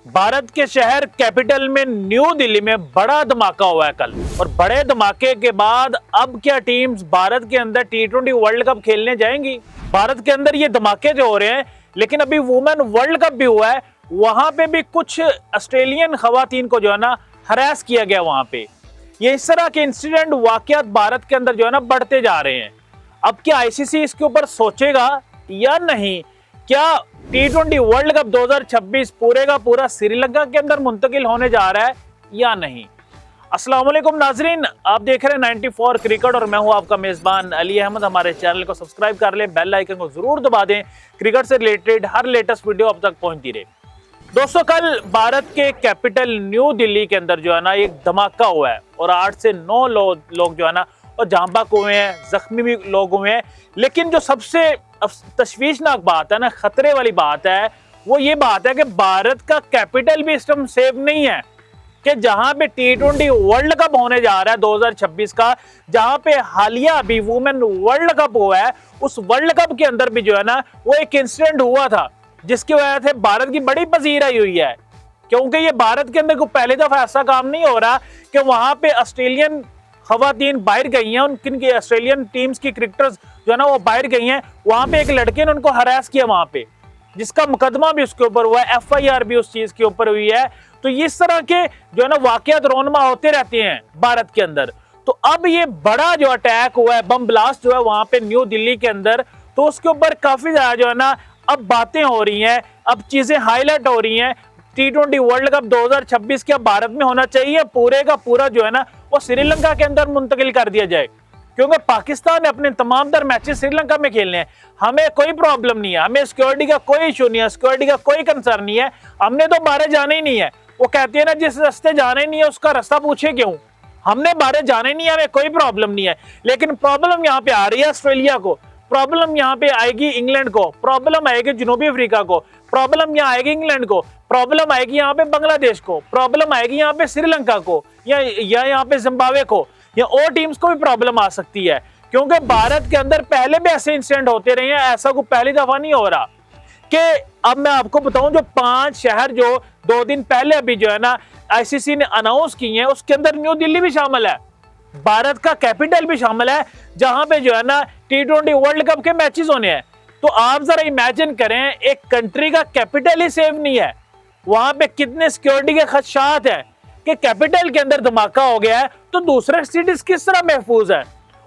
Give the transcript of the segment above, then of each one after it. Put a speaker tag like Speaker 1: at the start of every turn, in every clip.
Speaker 1: भारत के शहर कैपिटल में न्यू दिल्ली में बड़ा धमाका हुआ है कल। और बड़े धमाके के बाद अब क्या टीम्स भारत के अंदर T20 वर्ल्ड कप खेलने जाएंगी। भारत के अंदर ये धमाके जो हो रहे हैं, लेकिन अभी वुमेन वर्ल्ड कप भी हुआ है, वहां पे भी कुछ ऑस्ट्रेलियन खवातीन को जो है ना हरास किया गया। वहां पे ये इस तरह के इंसिडेंट वाकयात भारत के अंदर जो है ना बढ़ते जा रहे हैं। अब क्या आईसीसी इसके ऊपर सोचेगा या नहीं? क्या T20 वर्ल्ड कप 2026 पूरे का पूरा श्रीलंका के अंदर मुंतकिल होने जा रहा है या नहीं? अस्सलाम वालेकुम नाजरीन, आप देख रहे हैं 94 क्रिकेट और मैं हूं आपका मेजबान अली अहमद। हमारे चैनल को सब्सक्राइब कर लें, बेल आइकन को जरूर दबा दें, क्रिकेट से रिलेटेड हर लेटेस्ट वीडियो अब तक पहुंचती रहे। दोस्तों, कल भारत के कैपिटल न्यू दिल्ली के अंदर जो है ना एक धमाका हुआ है और 8 से 9 लोग जो है ना और जहां हुए हैं, जख्मी भी लोग हुए हैं। लेकिन जो सबसे तशवीशनाक बात है ना, खतरे वाली बात है, वो ये बात है कि भारत का कैपिटल भी इस टाइम सेफ नहीं है। कि जहां पे T20 वर्ल्ड कप होने जा रहा है 2026 का, जहां पे हालिया अभी वुमेन वर्ल्ड कप हुआ है, उस वर्ल्ड कप के अंदर भी जो है ना वो एक इंसिडेंट हुआ था जिसकी वजह से भारत की बड़ी पजीराई हुई है। क्योंकि ये भारत के अंदर को पहली दफा ऐसा काम नहीं हो रहा कि वहां पे ऑस्ट्रेलियन खवातीन बाहर गई हैं, उनकी ऑस्ट्रेलियन टीम्स की क्रिकेटर्स जो है ना वो बाहर गई हैं। वहां पे एक लड़के ने उनको हरास किया वहां पे, जिसका मुकदमा भी उसके ऊपर हुआ है, FIR भी उस चीज के ऊपर हुई है। तो इस तरह के जो है ना वाकयात रोनमा होते रहते हैं भारत के अंदर। तो अब ये बड़ा जो अटैक हुआ है, बम ब्लास्ट जो है वहां पे न्यू दिल्ली के अंदर, तो उसके ऊपर काफी ज्यादा जो है ना अब बातें हो रही हैं, अब चीजें हाईलाइट हो रही हैं। T20 वर्ल्ड कप 2026 क्या भारत में होना चाहिए? पूरे का पूरा जो है ना वो श्रीलंका के अंदर मुंतकिल कर दिया जाए, क्योंकि पाकिस्तान ने अपने तमाम तर मैचेस श्रीलंका में खेलने हैं। हमें कोई प्रॉब्लम नहीं है, हमें सिक्योरिटी का कोई इशू नहीं है, सिक्योरिटी का कोई कंसर्न नहीं है। हमने तो बाहर जाना ही नहीं है। वो कहते हैं ना, जिस रास्ते जाना ही नहीं है उसका रास्ता पूछे क्यों। हमने बाहर जाना ही नहीं है, हमें कोई प्रॉब्लम नहीं है। लेकिन प्रॉब्लम यहाँ पे आ रही है ऑस्ट्रेलिया को, प्रॉब्लम यहाँ पे आएगी इंग्लैंड को, प्रॉब्लम आएगी जनूबी अफ्रीका को, प्रॉब्लम यहाँ आएगी इंग्लैंड को, प्रॉब्लम आएगी यहाँ पे बांग्लादेश को, प्रॉब्लम आएगी यहाँ पे श्रीलंका को, या यहाँ पे जिम्बाब्वे को, या और टीम्स को भी प्रॉब्लम आ सकती है। क्योंकि भारत के अंदर पहले भी ऐसे इंसिडेंट होते रहे हैं, ऐसा कोई पहली दफा नहीं हो रहा। कि अब मैं आपको बताऊं, जो 5 शहर जो 2 दिन पहले अभी जो है ना आईसीसी ने अनाउंस किए हैं, उसके अंदर न्यू दिल्ली भी शामिल है, भारत का कैपिटल भी शामिल है, जहां पे जो है ना T20 वर्ल्ड कप के मैचेस होने हैं। तो आप जरा इमेजिन करें, एक कंट्री का कैपिटल ही सेफ नहीं है, वहां पे कितने सिक्योरिटी के खदशात हैं कि कैपिटल के अंदर धमाका हो गया है, तो दूसरे सिटीज किस तरह महफूज है।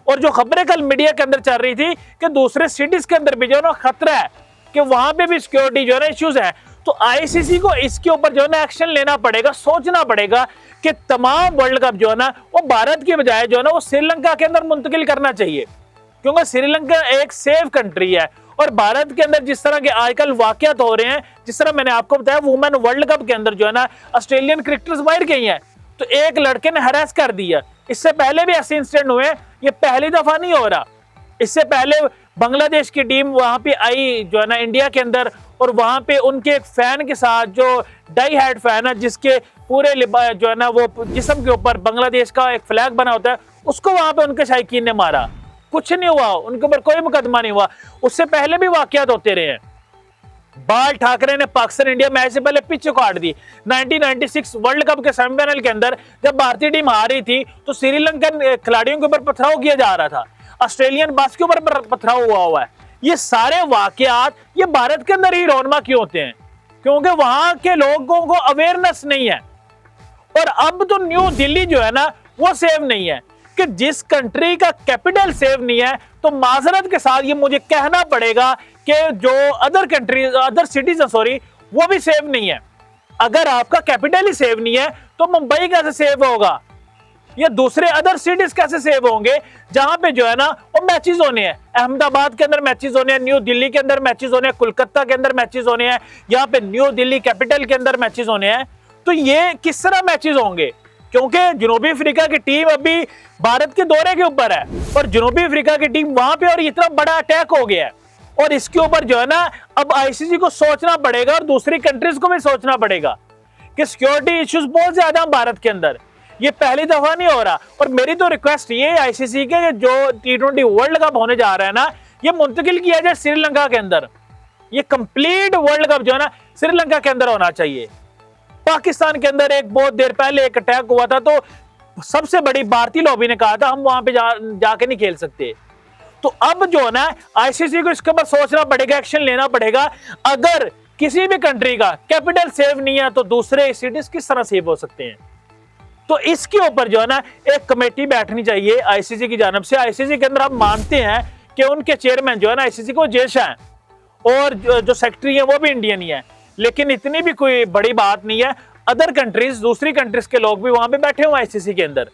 Speaker 1: और जो खबरें कल मीडिया के अंदर चल रही थी कि दूसरे सिटीज के अंदर भी जो है ना खतरा है, कि वहां पे भी सिक्योरिटी जो है ना इश्यूज है। तो आईसीसी को इसके ऊपर जो है ना एक्शन लेना पड़ेगा, सोचना पड़ेगा कि तमाम वर्ल्ड कप जो है ना वो भारत के बजाय जो है ना वो श्रीलंका के अंदर मुंतकिल करना चाहिए, क्योंकि श्रीलंका एक सेफ कंट्री है। और भारत के अंदर जिस तरह के आजकल वाकयात हो रहे हैं, जिस तरह मैंने आपको बताया वुमेन वर्ल्ड कप के अंदर जो है ना ऑस्ट्रेलियन क्रिकेटर्स बाहर गई हैं, तो एक लड़के ने हरास कर दिया। इससे पहले भी ऐसे इंसिडेंट हुए, ये पहली दफा नहीं हो रहा। इससे पहले बांग्लादेश की टीम वहां पे आई जो है ना इंडिया के अंदर, और वहां पे उनके एक फैन के साथ, जो डाई हेड फैन है, जिसके पूरे जो है ना वो जिस्म के ऊपर बांग्लादेश का एक फ्लैग बना होता है, उसको वहां पे उनके शायकीन ने मारा। कुछ नहीं हुआ, उनके ऊपर कोई मुकदमा नहीं हुआ। उससे पहले भी वाकयात होते रहे हैं। बाल ठाकरे ने पाकिस्तान इंडिया मैच से पहले पिच काट दी। 1996 वर्ल्ड कप के सेमीफाइनल के अंदर जब भारतीय टीम आ रही थी, तो श्रीलंकन खिलाड़ियों के ऊपर पथराव किया जा रहा था, ऑस्ट्रेलियन बस के ऊपर पथराव हुआ है। ये सारे वाकयात ये भारत के अंदर ही रोनमा क्यों होते हैं? क्योंकि वहां के लोगों को अवेयरनेस नहीं है। और अब तो न्यू दिल्ली जो है ना वो सेफ नहीं है, कि जिस कंट्री का कैपिटल सेफ नहीं है, तो माजरत के साथ ये मुझे कहना पड़ेगा कि जो अदर कंट्रीज, अदर सिटीज वो भी सेफ नहीं है। अगर आपका कैपिटल ही सेफ नहीं है, तो मुंबई कैसे सेफ होगा, या दूसरे अदर सिटीज कैसे सेव होंगे, जहां पे जो है ना वो मैचेस होने हैं। अहमदाबाद के अंदर मैचेस होने हैं, न्यू दिल्ली के अंदर मैचेस होने हैं, कोलकाता के अंदर मैचेस होने हैं, यहाँ पे न्यू दिल्ली कैपिटल के अंदर मैचेस होने हैं। तो ये किस तरह मैचेस होंगे? क्योंकि जनूबी अफ्रीका की टीम अभी भारत के दौरे के ऊपर है, और जनूबी अफ्रीका की टीम वहां पे, और इतना बड़ा अटैक हो गया है। और इसके ऊपर जो है ना अब आईसीसी को सोचना पड़ेगा, और दूसरी कंट्रीज को भी सोचना पड़ेगा कि सिक्योरिटी इश्यूज बहुत ज्यादा है भारत के अंदर। ये पहली दफा नहीं हो रहा। और मेरी तो रिक्वेस्ट ये है आईसीसी के, जो T20 वर्ल्ड कप होने जा रहा है ना, ये मुंतकिल किया जाए श्रीलंका के अंदर। ये कंप्लीट वर्ल्ड कप जो है ना श्रीलंका के अंदर होना चाहिए। पाकिस्तान के अंदर एक बहुत देर पहले एक अटैक हुआ था, तो सबसे बड़ी भारतीय लॉबी ने कहा था हम वहां पे जाके नहीं खेल सकते। तो अब जो है ना आईसीसी को इसके ऊपर सोचना पड़ेगा, एक्शन लेना पड़ेगा। अगर किसी भी कंट्री का कैपिटल सेफ नहीं है तो दूसरे सिटीज किस तरह सेव हो सकते हैं? तो इसके ऊपर जो है ना एक कमेटी बैठनी चाहिए आईसीसी की जानिब से। आईसीसी के अंदर हम मानते हैं कि उनके चेयरमैन जो है ना आईसीसी को जेश है और जो सेक्रेटरी है वो भी इंडियन ही है, लेकिन इतनी भी कोई बड़ी बात नहीं है। अदर कंट्रीज, दूसरी कंट्रीज के लोग भी वहां पे बैठे हुए आईसीसी के अंदर,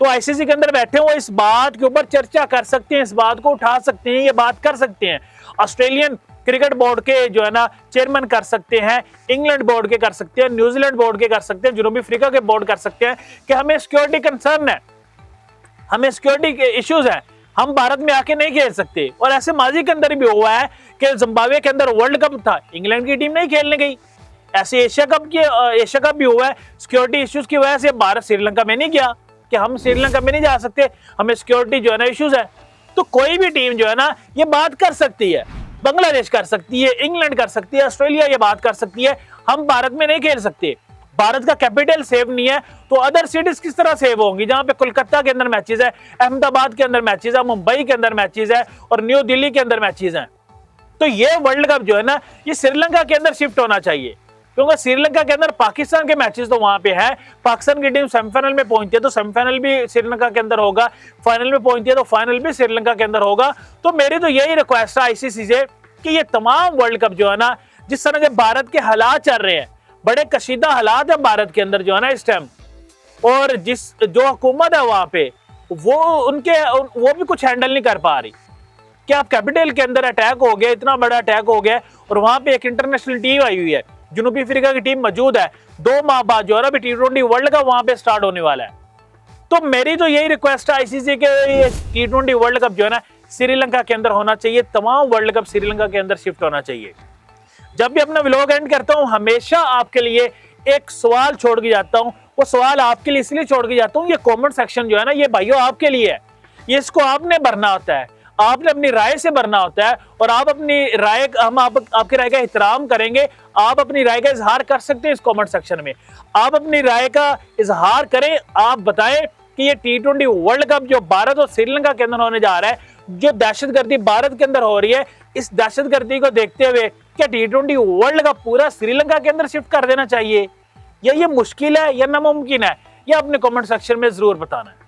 Speaker 1: तो आईसीसी के अंदर बैठे हुए इस बात के ऊपर चर्चा कर सकते हैं, इस बात को उठा सकते हैं, ये बात कर सकते हैं। ऑस्ट्रेलियन क्रिकेट बोर्ड के जो है ना चेयरमैन कर सकते हैं, इंग्लैंड बोर्ड के कर सकते हैं, न्यूजीलैंड बोर्ड के कर सकते हैं, जनूबी अफ्रीका के बोर्ड कर सकते हैं कि हमें सिक्योरिटी कंसर्न है, हमें सिक्योरिटी के इश्यूज हैं, हम भारत में आके नहीं खेल सकते। और ऐसे माजी के अंदर भी हुआ है कि जिम्बाब्वे के अंदर वर्ल्ड कप था, इंग्लैंड की टीम नहीं खेलने गई। ऐसे एशिया कप भी हुआ है, सिक्योरिटी इश्यूज की वजह से भारत श्रीलंका में नहीं गया कि हम श्रीलंका में नहीं जा सकते, हमें सिक्योरिटी जो है ना इश्यूज है। तो कोई भी टीम जो है ना ये बात कर सकती है, बांग्लादेश कर सकती है, इंग्लैंड कर सकती है, ऑस्ट्रेलिया ये बात कर सकती है, हम भारत में नहीं खेल सकते, भारत का कैपिटल सेव नहीं है, तो अदर सिटीज किस तरह सेव होंगी? जहां पे कोलकाता के अंदर मैचेस है, अहमदाबाद के अंदर मैचेस है, मुंबई के अंदर मैचेस है और न्यू दिल्ली के अंदर मैचेस हैं। तो ये वर्ल्ड कप जो है ना ये श्रीलंका के अंदर शिफ्ट होना चाहिए, क्योंकि श्रीलंका के अंदर पाकिस्तान के मैचेस तो वहां पे है, पाकिस्तान की टीम सेमीफाइनल में पहुंचती है तो सेमीफाइनल भी श्रीलंका के अंदर होगा, फाइनल में पहुंचती है तो फाइनल भी श्रीलंका के अंदर होगा। तो मेरी तो यही रिक्वेस्ट है आईसीसी से कि ये तमाम वर्ल्ड कप जो है ना, जिस तरह के भारत के हालात चल रहे हैं, बड़े कशीदा हालात है भारत के अंदर जो है ना इस टाइम, और जो हुकूमत है वहां पे वो भी कुछ हैंडल नहीं कर पा रही कि आप कैपिटल के अंदर अटैक हो गया, इतना बड़ा अटैक हो गया और वहां पे एक इंटरनेशनल टीम आई हुई है, जनूबी अफ्रीका की टीम मौजूद है, 2 माह बाद जो है ना T20 वर्ल्ड कप वहां पे स्टार्ट होने वाला है। तो मेरी तो यही रिक्वेस्ट है आईसीसी के, T20 वर्ल्ड कप जो है ना श्रीलंका के अंदर होना चाहिए, तमाम वर्ल्ड कप श्रीलंका के अंदर शिफ्ट होना चाहिए। जब भी अपना व्लॉग एंड करता हूं हमेशा आपके लिए एक सवाल छोड़ के जाता हूं, वो सवाल आपके लिए इसलिए छोड़ के जाता हूं, ये कमेंट सेक्शन जो है ना ये भाइयों आपके लिए है, ये इसको आपने भरना होता है, आपने अपनी राय से भरना होता है और आप अपनी राय, हम आपकी राय का एहतराम करेंगे, आप अपनी राय का इजहार कर सकते हैं इस कमेंट सेक्शन में, आप अपनी राय का इजहार करें, आप बताएं कि ये T20 वर्ल्ड कप जो भारत और श्रीलंका के अंदर होने जा रहा है, जो दहशतगर्दी भारत के अंदर हो रही है, इस दहशतगर्दी को देखते हुए क्या T20 वर्ल्ड कप पूरा श्रीलंका के अंदर शिफ्ट कर देना चाहिए, या ये मुश्किल है या नामुमकिन है, ये अपने कमेंट सेक्शन में जरूर बताना है।